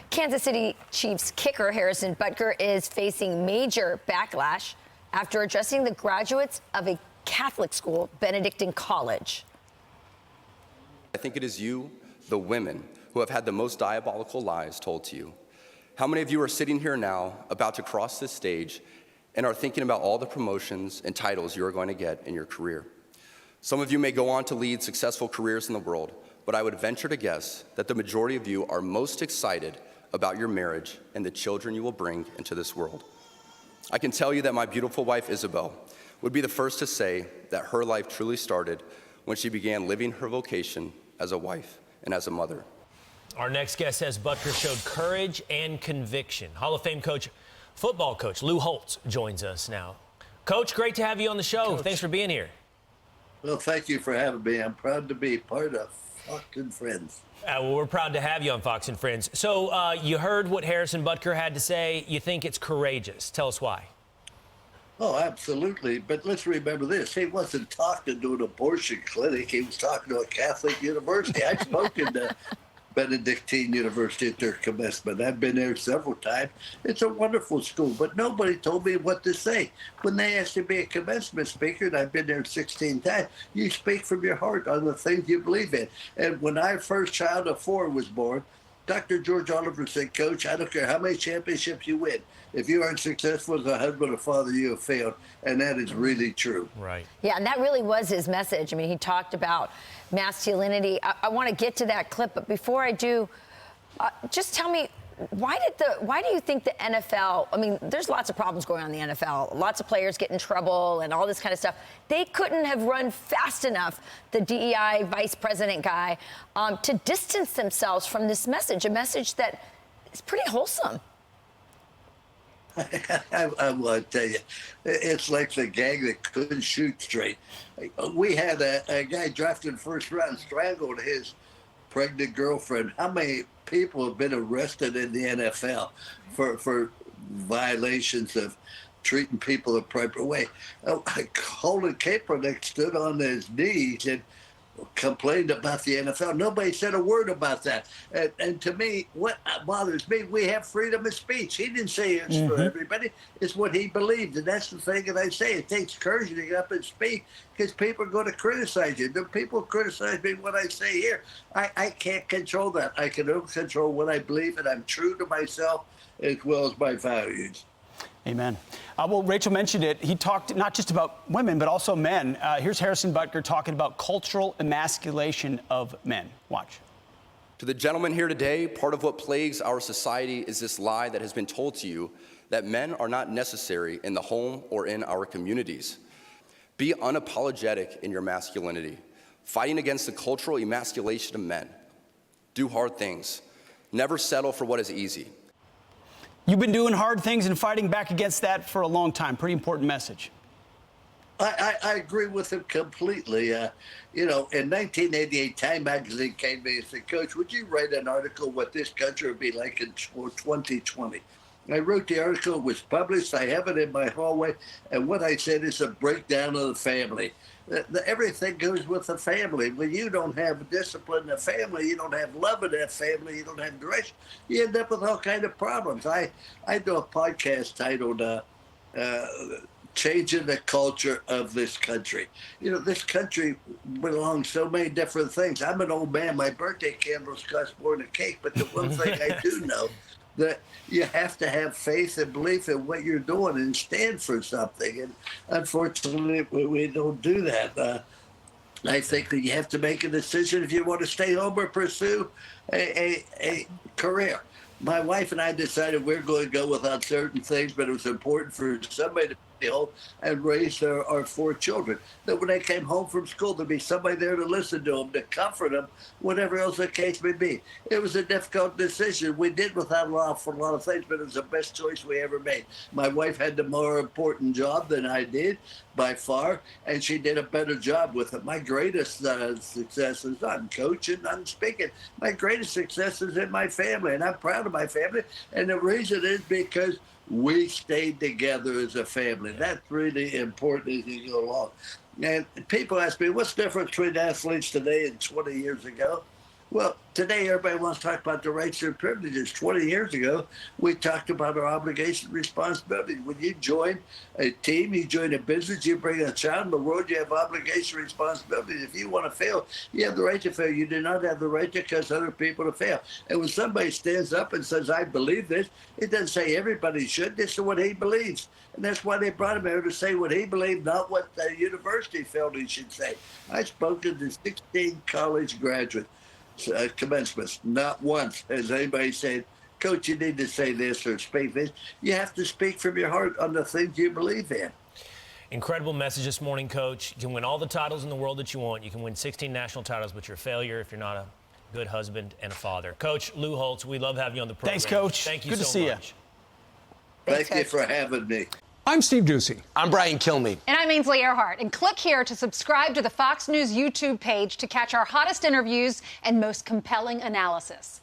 Kansas City Chiefs kicker Harrison Butker is facing major backlash after addressing the graduates of a Catholic school, Benedictine College. I think it is you, the women, who have had the most diabolical lies told to you. How many of you are sitting here now, about to cross this stage, and are thinking about all the promotions and titles you are going to get in your career? Some of you may go on to lead successful careers in the world, but I would venture to guess that the majority of you are most excited about your marriage and the children you will bring into this world. I can tell you that my beautiful wife, Isabel, would be the first to say that her life truly started when she began living her vocation as a wife and as a mother. Our next guest says Butker showed courage and conviction. Hall of Fame football coach Lou Holtz joins us now. Coach, great to have you on the show. Coach, thanks for being here. Well, thank you for having me. I'm proud to be part of Fox and Friends. Well, we're proud to have you on Fox and Friends. So you heard what Harrison Butker had to say. You think it's courageous. Tell us why. Oh, absolutely. But let's remember this. He wasn't talking to an abortion clinic. He was talking to a Catholic university. I've spoken to Benedictine University at their commencement. I've been there several times. It's a wonderful school, but nobody told me what to say. When they asked to be a commencement speaker, and I've been there 16 times, you speak from your heart on the things you believe in. And when our first child of 4 was born, Dr. George Oliver said, Coach, I don't care how many championships you win. If you aren't successful as a husband or father, you have failed. And that is really true. Right. Yeah, and that really was his message. I mean, he talked about masculinity. I want to get to that clip, but before I do, just tell me, why do you think the NFL, I mean, there's lots of problems going on in the NFL. Lots of players get in trouble and all this kind of stuff. They couldn't have run fast enough, the DEI vice president guy, to distance themselves from this message, a message that is pretty wholesome. I want to tell you, it's like the gang that couldn't shoot straight. We had a guy drafted in the first round strangled his pregnant girlfriend. How many people have been arrested in the NFL for violations of treating people the proper way? Colin Kaepernick stood on his knees and complained about the NFL. Nobody said a word about that. And to me, what bothers me, we have freedom of speech. He didn't say it's for everybody. It's what he believed. And that's the thing that I say. It takes courage to get up and speak because people are going to criticize you. The people criticize me what I say here. I can't control that. I can only control what I believe, and I'm true to myself as well as my values. Amen. Well, Rachel mentioned it. He talked not just about women, but also men. Here's Harrison Butker talking about cultural emasculation of men. Watch. To the gentleman here today, part of what plagues our society is this lie that has been told to you that men are not necessary in the home or in our communities. Be unapologetic in your masculinity, fighting against the cultural emasculation of men. Do hard things. Never settle for what is easy. You've been doing hard things and fighting back against that for a long time. Pretty important message. I agree with him completely. You know, in 1988, Time magazine came to me and said, Coach, would you write an article what this country would be like in 2020? I wrote the article, it was published, I have it in my hallway, and what I said is a breakdown of the family. Everything goes with the family. When you don't have discipline in the family, you don't have love in that family, you don't have direction, you end up with all kinds of problems. I do a podcast titled Changing the Culture of This Country. You know, this country belongs so many different things. I'm an old man. My birthday candles cost more than a cake, but the one thing I do know that you have to have faith and belief in what you're doing and stand for something. And unfortunately, we don't do that. I think that you have to make a decision if you want to stay home or pursue a career. My wife and I decided we're going to go without certain things, but it was important for somebody to be home and raise our 4 children. That when they came home from school, there'd be somebody there to listen to them, to comfort them, whatever else the case may be. It was a difficult decision. We did without a lot of things, but it was the best choice we ever made. My wife had the more important job than I did, by far, and she did a better job with it. My greatest success is not coaching, not speaking. My greatest success is in my family, and I'm proud of my family. And the reason is because we stayed together as a family. That's really important as you go along. And people ask me, what's the difference between athletes today and 20 years ago? Well, today everybody wants to talk about the rights and privileges. 20 years ago, we talked about our obligation and responsibility. When you join a team, you join a business, you bring a child in the world, you have obligation and responsibility. If you want to fail, you have the right to fail. You do not have the right to cause other people to fail. And when somebody stands up and says, I believe this, it doesn't say everybody should. This is what he believes. And that's why they brought him here, to say what he believed, not what the university felt he should say. I spoke to the 16 college graduates. Commencements. Not once has anybody said, Coach, you need to say this or speak this. You have to speak from your heart on the things you believe in. Incredible message this morning, Coach. You can win all the titles in the world that you want. You can win 16 national titles, but you're a failure if you're not a good husband and a father. Coach Lou Holtz, we love having you on the program. Thanks, Coach. Thank you Good so to see much. you. Thank you for having me. I'm Steve Ducey. I'm Brian Kilmeade. And I'm Ainsley Earhart. And click here to subscribe to the Fox News YouTube page to catch our hottest interviews and most compelling analysis.